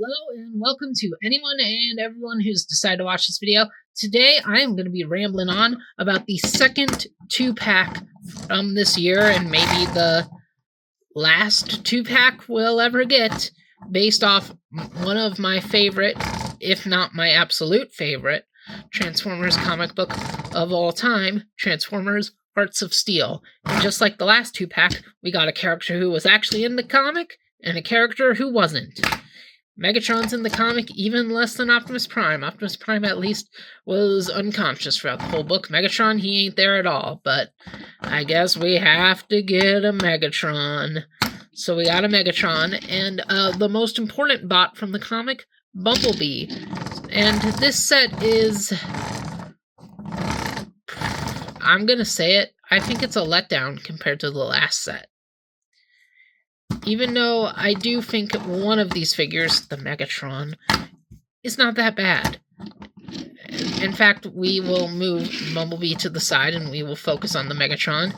Hello and welcome to anyone and everyone who's decided to watch this video. Today I am going to be rambling on about the second 2-pack from this year and maybe the last 2-pack we'll ever get, based off one of my favorite, if not my absolute favorite, Transformers comic book of all time, Transformers Hearts of Steel. And just like the last 2-pack, we got a character who was actually in the comic and a character who wasn't. Megatron's in the comic even less than Optimus Prime. Optimus Prime at least was unconscious throughout the whole book. Megatron, he ain't there at all, but I guess we have to get a Megatron. So we got a Megatron, and the most important bot from the comic, Bumblebee. And this set is... I'm gonna say it, I think it's a letdown compared to the last set. Even though I do think one of these figures, the Megatron, is not that bad. In fact, we will move Bumblebee to the side and we will focus on the Megatron.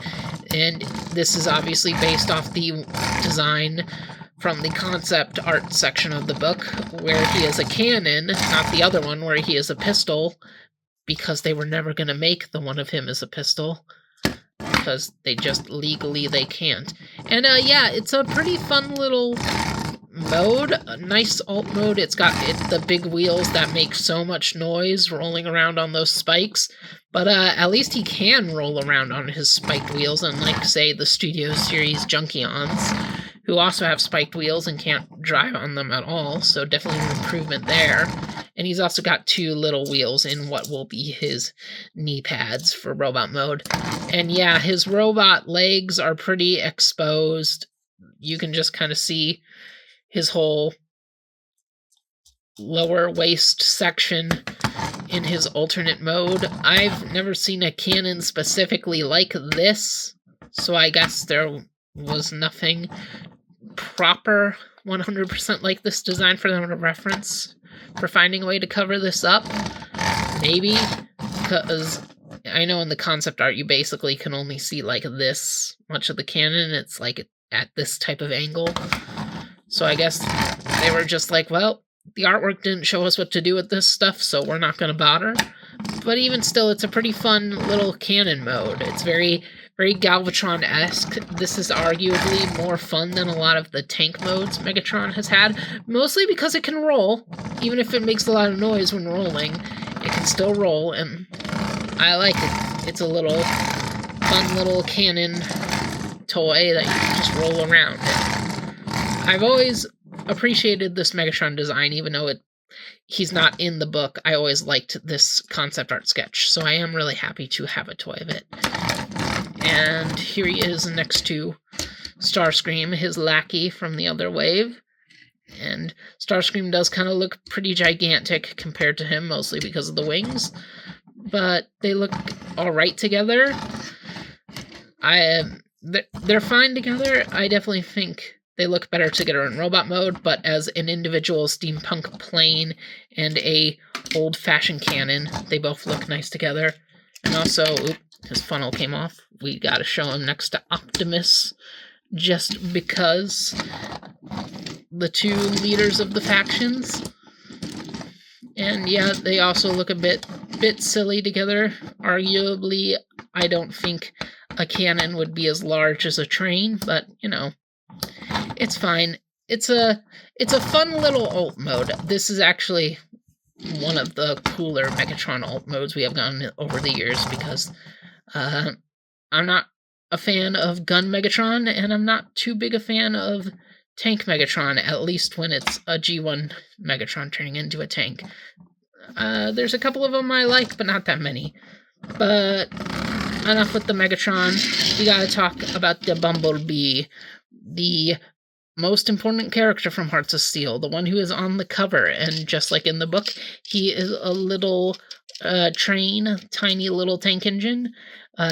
And this is obviously based off the design from the concept art section of the book, where he is a cannon, not the other one where he is a pistol, because they were never going to make the one of him as a pistol. Because they just legally they can't. And yeah, it's a pretty fun little mode, a nice alt mode. It's got the big wheels that make so much noise rolling around on those spikes, but at least he can roll around on his spiked wheels, unlike, say, the Studio Series Junkions, who also have spiked wheels and can't drive on them at all, so definitely an improvement there. And he's also got 2 little wheels in what will be his knee pads for robot mode. And yeah, his robot legs are pretty exposed. You can just kind of see his whole lower waist section in his alternate mode. I've never seen a cannon specifically like this, so I guess there was nothing proper 100% like this design for them to reference for finding a way to cover this up. Maybe because I know in the concept art you basically can only see like this much of the cannon. It's like at this type of angle. So I guess they were just like, well, the artwork didn't show us what to do with this stuff, so we're not going to bother. But even still, it's a pretty fun little cannon mode. It's very Galvatron-esque. This is arguably more fun than a lot of the tank modes Megatron has had, mostly because it can roll. Even if it makes a lot of noise when rolling, it can still roll, and I like it. It's a little fun little cannon toy that you can just roll around. I've always appreciated this Megatron design, even though he's not in the book. I always liked this concept art sketch, so I am really happy to have a toy of it. And here he is next to Starscream, his lackey from the other wave. And Starscream does kind of look pretty gigantic compared to him, mostly because of the wings. But they look alright together. They're fine together. I definitely think they look better together in robot mode, but as an individual steampunk plane and a old-fashioned cannon, they both look nice together. And also, his funnel came off. We gotta show him next to Optimus, just because the 2 leaders of the factions. And yeah, they also look a bit silly together. Arguably, I don't think a cannon would be as large as a train, but, you know, it's fine. It's a fun little alt mode. This is actually one of the cooler Megatron alt modes we have gotten over the years, because I'm not a fan of Gun Megatron, and I'm not too big a fan of Tank Megatron, at least when it's a G1 Megatron turning into a tank. There's a couple of them I like, but not that many. But enough with the Megatron. We gotta talk about the Bumblebee, the most important character from Hearts of Steel, the one who is on the cover. And just like in the book, he is a little train, tiny little tank engine.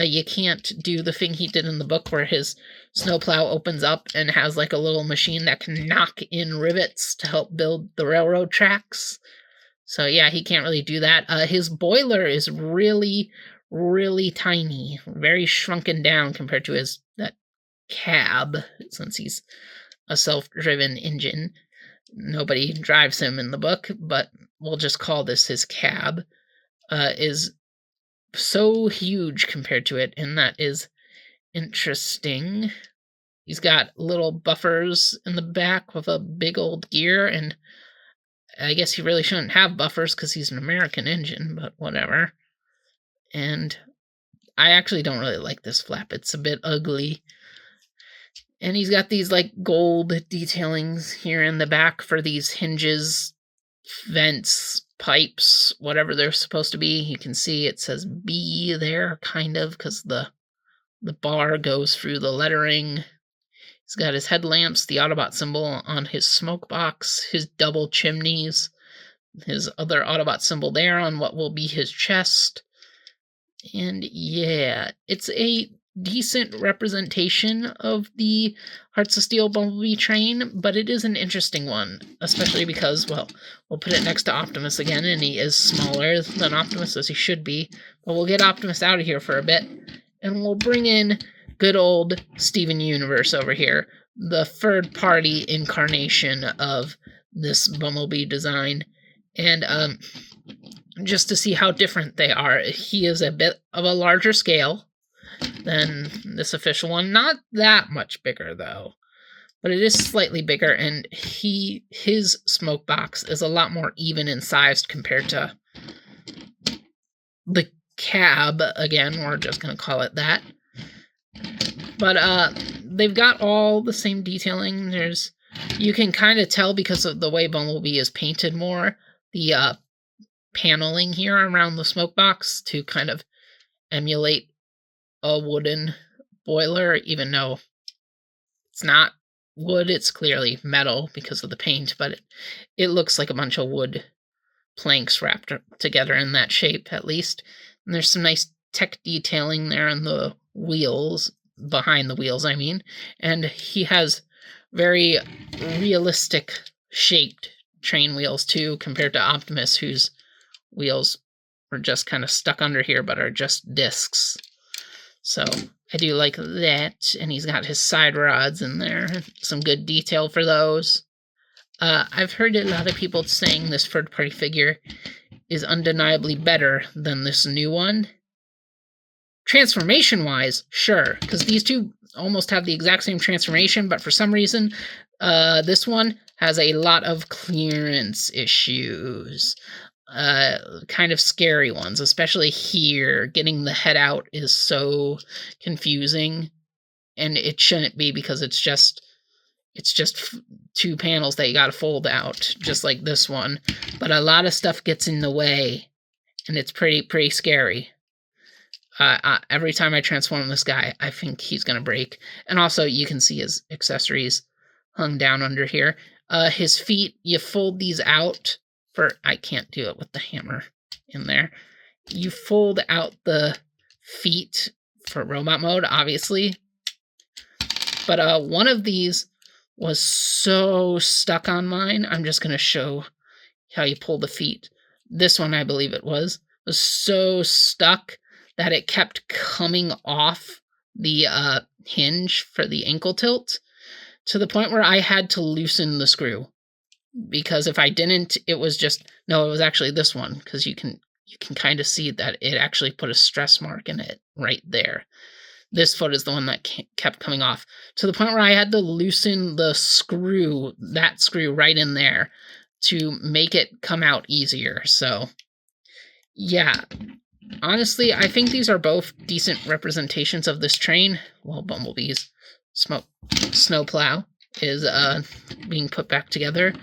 You can't do the thing he did in the book where his snowplow opens up and has like a little machine that can knock in rivets to help build the railroad tracks. So yeah, he can't really do that. His boiler is really tiny, very shrunken down compared to that cab, since he's a self-driven engine. nobody drives him in the book, but we'll just call this his cab, is so huge compared to it, and that is interesting. He's got little buffers in the back with a big old gear, and I guess he really shouldn't have buffers because he's an American engine, but whatever. And I actually don't really like this flap. It's a bit ugly. And he's got these like gold detailings here in the back for these hinges, vents, pipes, whatever they're supposed to be. You can see it says B there, kind of, because the bar goes through the lettering. He's got his headlamps, the Autobot symbol on his smoke box, his double chimneys, his other Autobot symbol there on what will be his chest. And yeah, it's a decent representation of the Hearts of Steel Bumblebee train, but it is an interesting one, especially because, well, we'll put it next to Optimus again, and he is smaller than Optimus, as he should be. But we'll get Optimus out of here for a bit, and we'll bring in good old Steven Universe over here, the third-party incarnation of this Bumblebee design. And just to see how different they are, he is a bit of a larger scale than this official one. Not that much bigger, though, but it is slightly bigger, and his smoke box is a lot more even in size compared to the cab. Again, we're just going to call it that. But they've got all the same detailing. You can kind of tell because of the way Bumblebee is painted more, the paneling here around the smoke box to kind of emulate a wooden boiler, even though it's not wood, it's clearly metal because of the paint, but it looks like a bunch of wood planks wrapped together in that shape, at least. And there's some nice tech detailing there on the wheels, behind the wheels, I mean. And he has very realistic shaped train wheels, too, compared to Optimus, whose wheels are just kind of stuck under here, but are just discs. So I do like that, and he's got his side rods in there. Some good detail for those. I've heard a lot of people saying this third-party figure is undeniably better than this new one. Transformation-wise, sure, because these two almost have the exact same transformation, but for some reason, this one has a lot of clearance issues. Kind of scary ones, especially here. Getting the head out is so confusing, and it shouldn't be because it's just two panels that you gotta fold out, just like this one. But a lot of stuff gets in the way, and it's pretty scary. Every time I transform this guy, I think he's gonna break. And also, you can see his accessories hung down under here. His feet, you fold these out. I can't do it with the hammer in there. You fold out the feet for robot mode, obviously. But one of these was so stuck on mine. I'm just going to show how you pull the feet. This one, I believe it was so stuck that it kept coming off the hinge for the ankle tilt to the point where I had to loosen the screw. Because if I didn't, it was actually this one, because you can kind of see that it actually put a stress mark in it right there. This foot is the one that kept coming off, to the point where I had to loosen that screw right in there to make it come out easier. So, yeah, honestly, I think these are both decent representations of this train. Well, Bumblebee's snowplow is being put back together.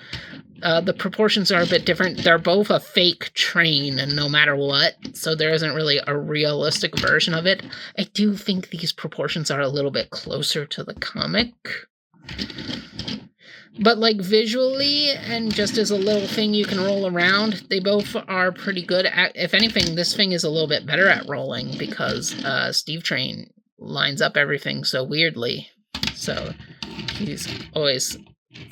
The proportions are a bit different. They're both a fake train, and no matter what, so there isn't really a realistic version of it. I do think these proportions are a little bit closer to the comic. But like visually, and just as a little thing you can roll around, they both are pretty good at, if anything, this thing is a little bit better at rolling because Steve Train lines up everything so weirdly. So he's always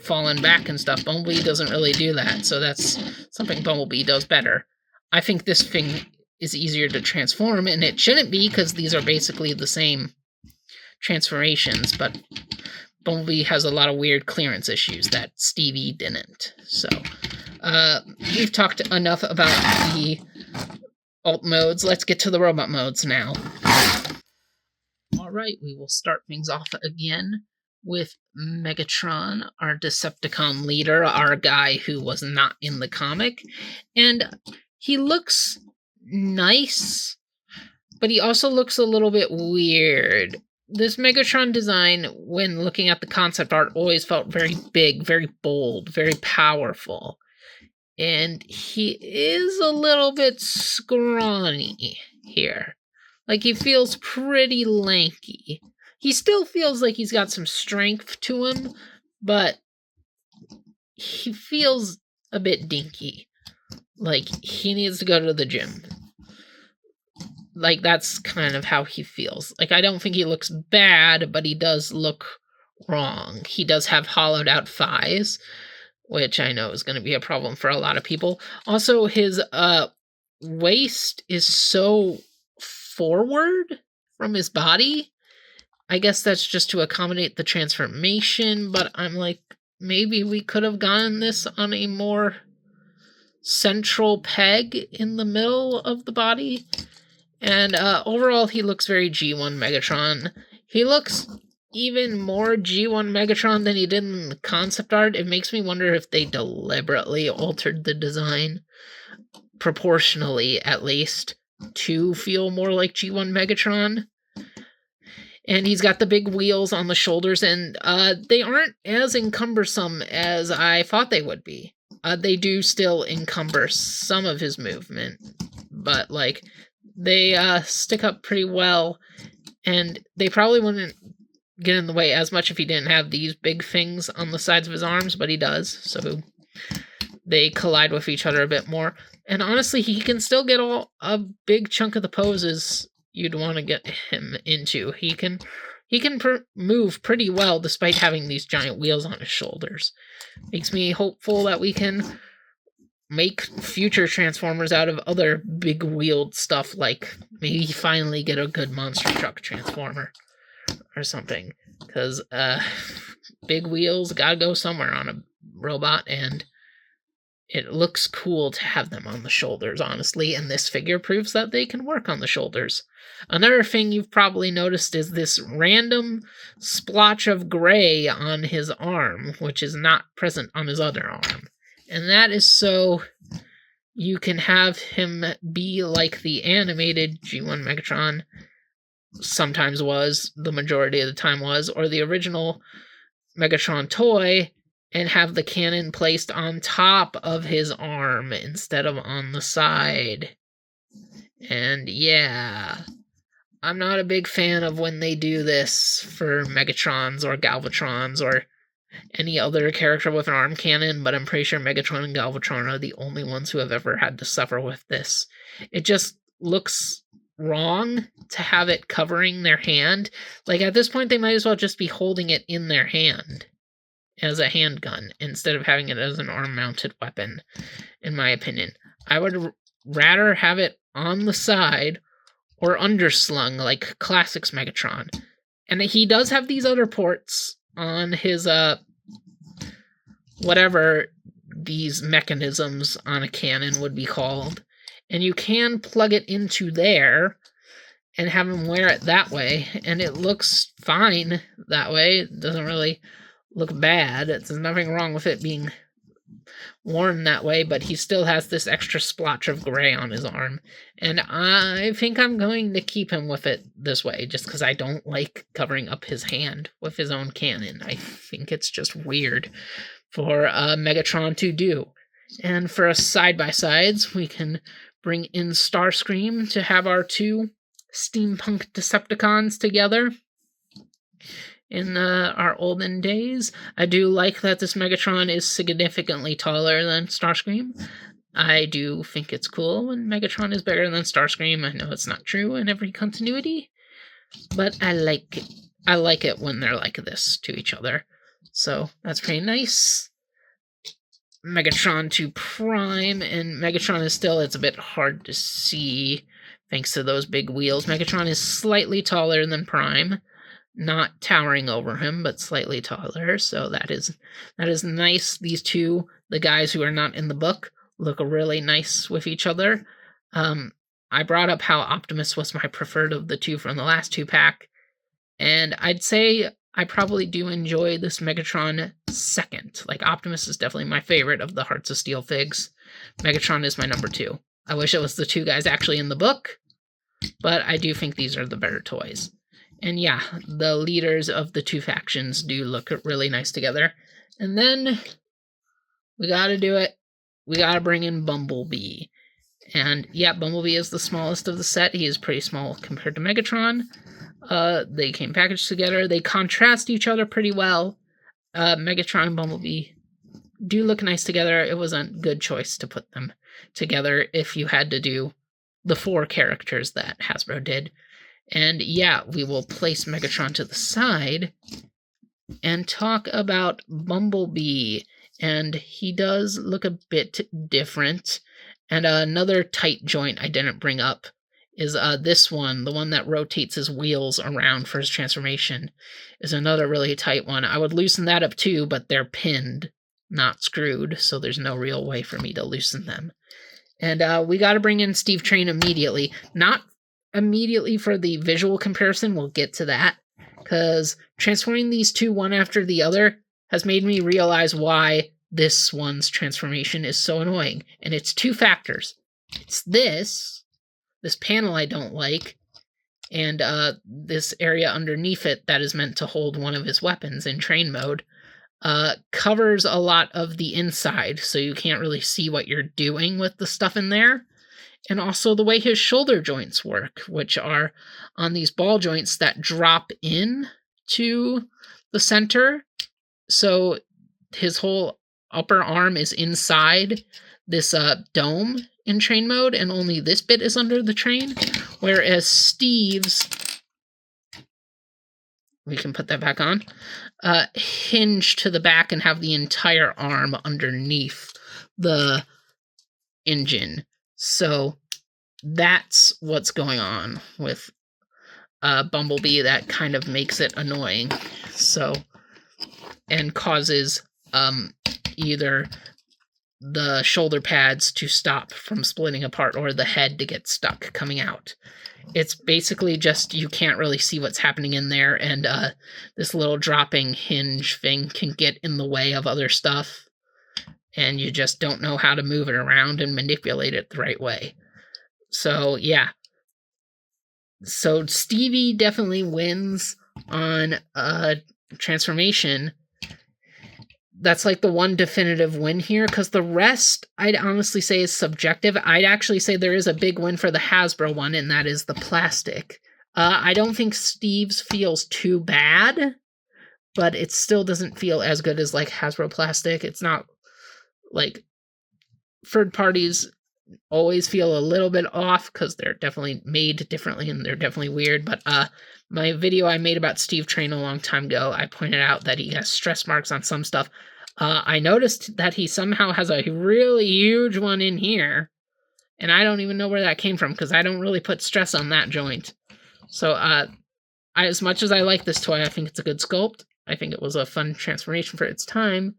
falling back and stuff. Bumblebee doesn't really do that, so that's something Bumblebee does better. I think this thing is easier to transform, and it shouldn't be because these are basically the same transformations, but Bumblebee has a lot of weird clearance issues that Stevie didn't. So, we've talked enough about the alt modes. Let's get to the robot modes now. Alright, we will start things off again with Megatron, our Decepticon leader, our guy who was not in the comic. And he looks nice, but he also looks a little bit weird. This Megatron design, when looking at the concept art, always felt very big, very bold, very powerful. And he is a little bit scrawny here. Like, he feels pretty lanky. He still feels like he's got some strength to him, but he feels a bit dinky. Like, he needs to go to the gym. Like, that's kind of how he feels. Like, I don't think he looks bad, but he does look wrong. He does have hollowed out thighs, which I know is going to be a problem for a lot of people. Also, his waist is so forward from his body. I guess that's just to accommodate the transformation, but I'm like, maybe we could have gotten this on a more central peg in the middle of the body. And overall, he looks very G1 Megatron. He looks even more G1 Megatron than he did in the concept art. It makes me wonder if they deliberately altered the design, proportionally at least, to feel more like G1 Megatron. And he's got the big wheels on the shoulders, and they aren't as encumbersome as I thought they would be. They do still encumber some of his movement, but, like, they stick up pretty well, and they probably wouldn't get in the way as much if he didn't have these big things on the sides of his arms, but he does, so they collide with each other a bit more. And honestly, he can still get a big chunk of the poses you'd want to get him into. He can move pretty well despite having these giant wheels on his shoulders. Makes me hopeful that we can make future Transformers out of other big wheeled stuff, like maybe finally get a good monster truck Transformer or something. Because big wheels gotta go somewhere on a robot, and it looks cool to have them on the shoulders, honestly, and this figure proves that they can work on the shoulders. Another thing you've probably noticed is this random splotch of gray on his arm, which is not present on his other arm. And that is so you can have him be like the animated G1 Megatron sometimes was, the majority of the time was, or the original Megatron toy, and have the cannon placed on top of his arm instead of on the side. And yeah, I'm not a big fan of when they do this for Megatrons or Galvatrons or any other character with an arm cannon, but I'm pretty sure Megatron and Galvatron are the only ones who have ever had to suffer with this. It just looks wrong to have it covering their hand. Like, at this point, they might as well just be holding it in their hand as a handgun instead of having it as an arm-mounted weapon, in my opinion. I would rather have it on the side or underslung like Classics Megatron. And he does have these other ports on his, whatever these mechanisms on a cannon would be called. And you can plug it into there and have him wear it that way, and it looks fine that way. It doesn't really look bad. There's nothing wrong with it being worn that way, but he still has this extra splotch of gray on his arm. And I think I'm going to keep him with it this way, just because I don't like covering up his hand with his own cannon. I think it's just weird for Megatron to do. And for us side-by-sides, we can bring in Starscream to have our two steampunk Decepticons together in our olden days. I do like that this Megatron is significantly taller than Starscream. I do think it's cool when Megatron is bigger than Starscream. I know it's not true in every continuity, but I like it. I like it when they're like this to each other. So that's pretty nice. Megatron to Prime, and Megatron is still, it's a bit hard to see thanks to those big wheels. Megatron is slightly taller than Prime, not towering over him, but slightly taller. So that is nice. These two, the guys who are not in the book, look really nice with each other. I brought up how Optimus was my preferred of the two from the last 2-pack, and I'd say I probably do enjoy this Megatron second. Like, Optimus is definitely my favorite of the Hearts of Steel figs. Megatron is my number 2. I wish it was the two guys actually in the book, but I do think these are the better toys. And yeah, the leaders of the two factions do look really nice together. And then we gotta do it. We gotta bring in Bumblebee. And yeah, Bumblebee is the smallest of the set. He is pretty small compared to Megatron. They came packaged together. They contrast each other pretty well. Megatron and Bumblebee do look nice together. It was a good choice to put them together if you had to do the 4 characters that Hasbro did. And yeah, we will place Megatron to the side and talk about Bumblebee. And he does look a bit different. And another tight joint I didn't bring up is this one, the one that rotates his wheels around for his transformation, is another really tight one. I would loosen that up too, but they're pinned, not screwed, so there's no real way for me to loosen them. And we got to bring in Steve Train immediately. Not immediately for the visual comparison, we'll get to that, because transforming these two one after the other has made me realize why this one's transformation is so annoying. And it's 2 factors. It's this panel I don't like, and this area underneath it that is meant to hold one of his weapons in train mode covers a lot of the inside, so you can't really see what you're doing with the stuff in there. And also the way his shoulder joints work, which are on these ball joints that drop in to the center. So his whole upper arm is inside this dome in train mode, and only this bit is under the train. Whereas Steve's, we can put that back on, hinge to the back and have the entire arm underneath the engine. So that's what's going on with Bumblebee that kind of makes it annoying. So, and causes either the shoulder pads to stop from splitting apart or the head to get stuck coming out. It's basically just you can't really see what's happening in there, and this little dropping hinge thing can get in the way of other stuff, and you just don't know how to move it around and manipulate it the right way. So yeah. So Stevie definitely wins on transformation. That's like the one definitive win here, because the rest I'd honestly say is subjective. I'd actually say there is a big win for the Hasbro one, and that is the plastic. I don't think Steve's feels too bad, but it still doesn't feel as good as like Hasbro plastic. It's not like third parties always feel a little bit off because they're definitely made differently and they're definitely weird. But my video I made about Steve Train a long time ago, I pointed out that he has stress marks on some stuff. I noticed that he somehow has a really huge one in here, and I don't even know where that came from because I don't really put stress on that joint. So as much as I like this toy, I think it's a good sculpt. I think it was a fun transformation for its time.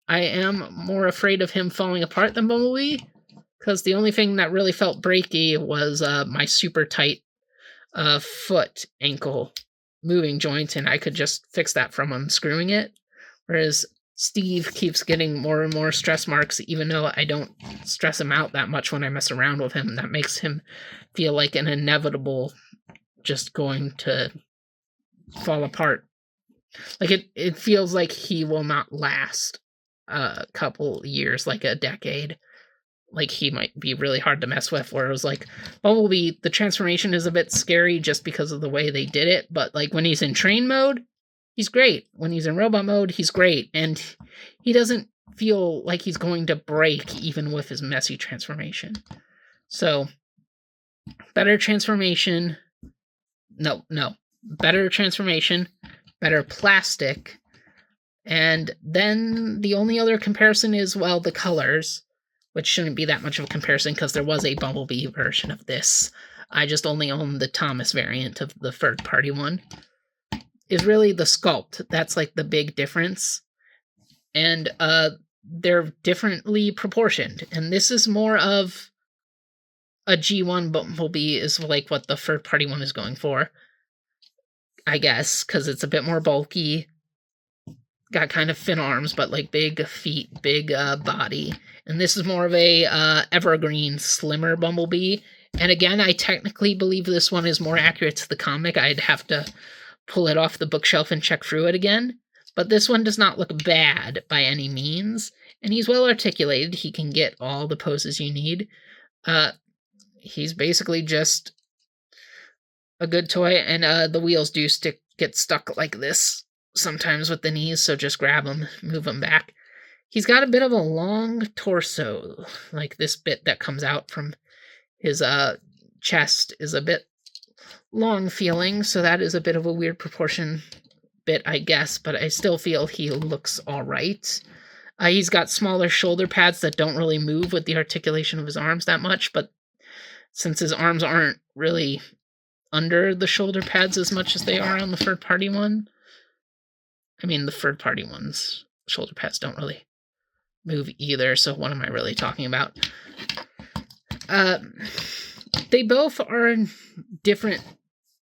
I am more afraid of him falling apart than Bumblebee, because the only thing that really felt breaky was my super tight foot ankle moving joint, and I could just fix that from unscrewing it. Whereas Steve keeps getting more and more stress marks, even though I don't stress him out that much when I mess around with him. That makes him feel like an inevitable just going to fall apart. Like it feels like he will not last a couple years, like a decade. Like he might be really hard to mess with, where it was like Bumblebee, the transformation is a bit scary just because of the way they did it, but like when he's in train mode, he's great. When he's in robot mode, he's great, and he doesn't feel like he's going to break even with his messy transformation. So better transformation, better transformation, better plastic, and then the only other comparison is, well, the colors, which shouldn't be that much of a comparison because there was a Bumblebee version of this. I just only own the Thomas variant of the third-party one. is really the sculpt. That's like the big difference. And they're differently proportioned. And this is more of a G1 Bumblebee is like what the third party one is going for, I guess, because it's a bit more bulky. Got kind of thin arms, but like big feet, big body. And this is more of a evergreen, slimmer Bumblebee. And again, I technically believe this one is more accurate to the comic. I'd have to pull it off the bookshelf and check through it again. But this one does not look bad by any means. And he's well articulated. He can get all the poses you need. He's basically just a good toy. And the wheels do get stuck like this sometimes with the knees, so just grab them, move them back. He's got a bit of a long torso, like this bit that comes out from his chest is a bit long feeling, so that is a bit of a weird proportion bit, I guess, but I still feel he looks all right. He's got smaller shoulder pads that don't really move with the articulation of his arms that much, but since his arms aren't really under the shoulder pads as much as they are on the third party one, I mean, the third party ones, shoulder pads don't really move either, so what am I really talking about? They both are different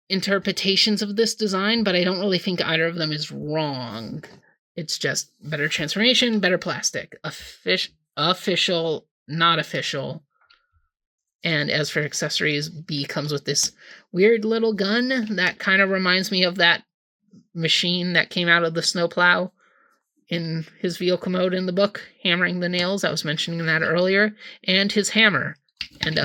interpretations of this design, but I don't really think either of them is wrong. It's just better transformation, better plastic. Official, not official. And as for accessories, B comes with this weird little gun that kind of reminds me of that machine that came out of the snowplow in his vehicle mode in the book, hammering the nails. I was mentioning that earlier. And his hammer. And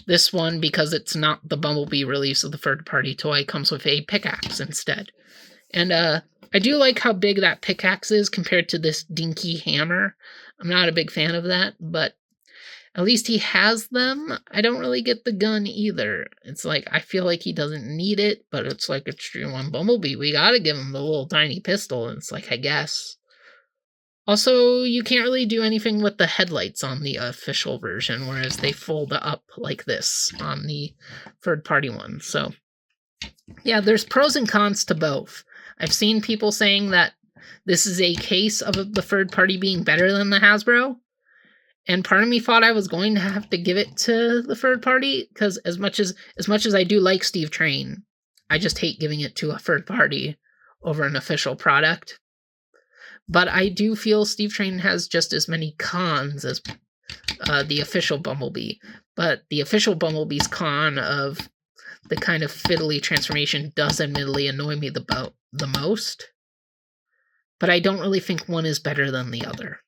this one, because it's not the Bumblebee release of the third-party toy, comes with a pickaxe instead. And I do like how big that pickaxe is compared to this dinky hammer. I'm not a big fan of that, but at least he has them. I don't really get the gun either. It's like, I feel like he doesn't need it, but it's like a G1 Bumblebee. We gotta give him the little tiny pistol, and it's like, I guess. Also, you can't really do anything with the headlights on the official version, whereas they fold up like this on the third-party one. So, yeah, there's pros and cons to both. I've seen people saying that this is a case of the third-party being better than the Hasbro, and part of me thought I was going to have to give it to the third-party, because as much as I do like Steve Train, I just hate giving it to a third-party over an official product. But I do feel Steve Train has just as many cons as the official Bumblebee. But the official Bumblebee's con of the kind of fiddly transformation does admittedly annoy me the most. But I don't really think one is better than the other.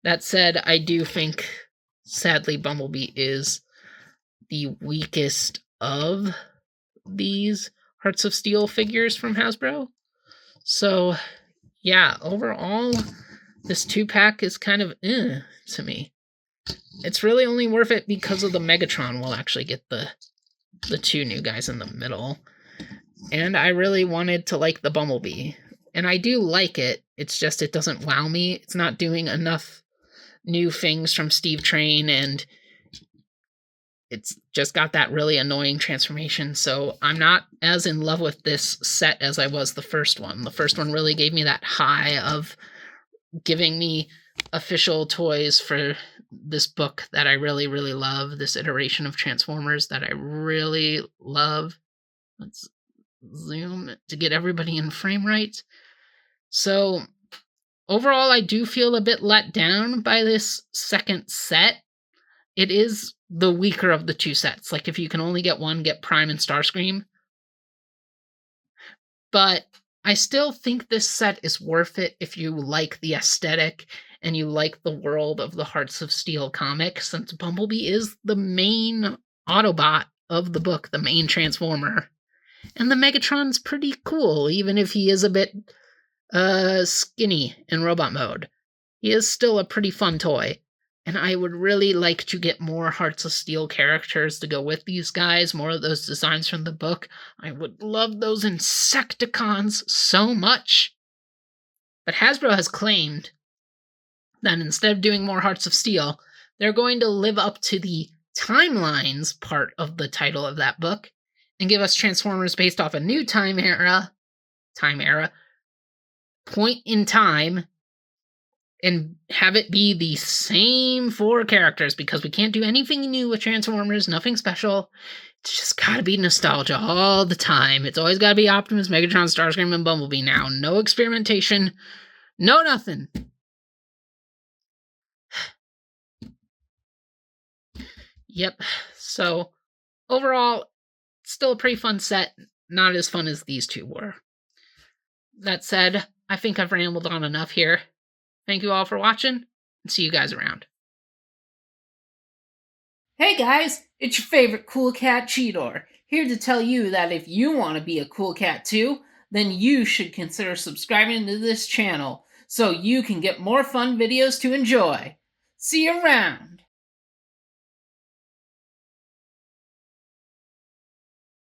That said, I do think, sadly, Bumblebee is the weakest of these Hearts of Steel figures from Hasbro. So, yeah, overall, this 2-pack is kind of to me. It's really only worth it because of the Megatron. We'll actually get the two new guys in the middle. And I really wanted to like the Bumblebee. And I do like it. It's just it doesn't wow me. It's not doing enough new things from Steve Train, and it's just got that really annoying transformation, so I'm not as in love with this set as I was the first one. The first one really gave me that high of giving me official toys for this book that I really, really love, this iteration of Transformers that I really love. Let's zoom to get everybody in frame right. So, overall, I do feel a bit let down by this second set. It is the weaker of the two sets. Like, if you can only get one, get Prime and Starscream. But I still think this set is worth it if you like the aesthetic and you like the world of the Hearts of Steel comic, since Bumblebee is the main Autobot of the book, the main Transformer. And the Megatron's pretty cool, even if he is a bit skinny in robot mode. He is still a pretty fun toy. And I would really like to get more Hearts of Steel characters to go with these guys, more of those designs from the book. I would love those Insecticons so much. But Hasbro has claimed that instead of doing more Hearts of Steel, they're going to live up to the Timelines part of the title of that book and give us Transformers based off a new point in time, and have it be the same 4 characters, because we can't do anything new with Transformers, nothing special. It's just gotta be nostalgia all the time. It's always gotta be Optimus, Megatron, Starscream, and Bumblebee now. No experimentation, no nothing. Yep, so overall, still a pretty fun set. Not as fun as these 2 were. That said, I think I've rambled on enough here. Thank you all for watching, and see you guys around. Hey guys, it's your favorite Cool Cat Cheetor, here to tell you that if you want to be a cool cat too, then you should consider subscribing to this channel so you can get more fun videos to enjoy. See you around!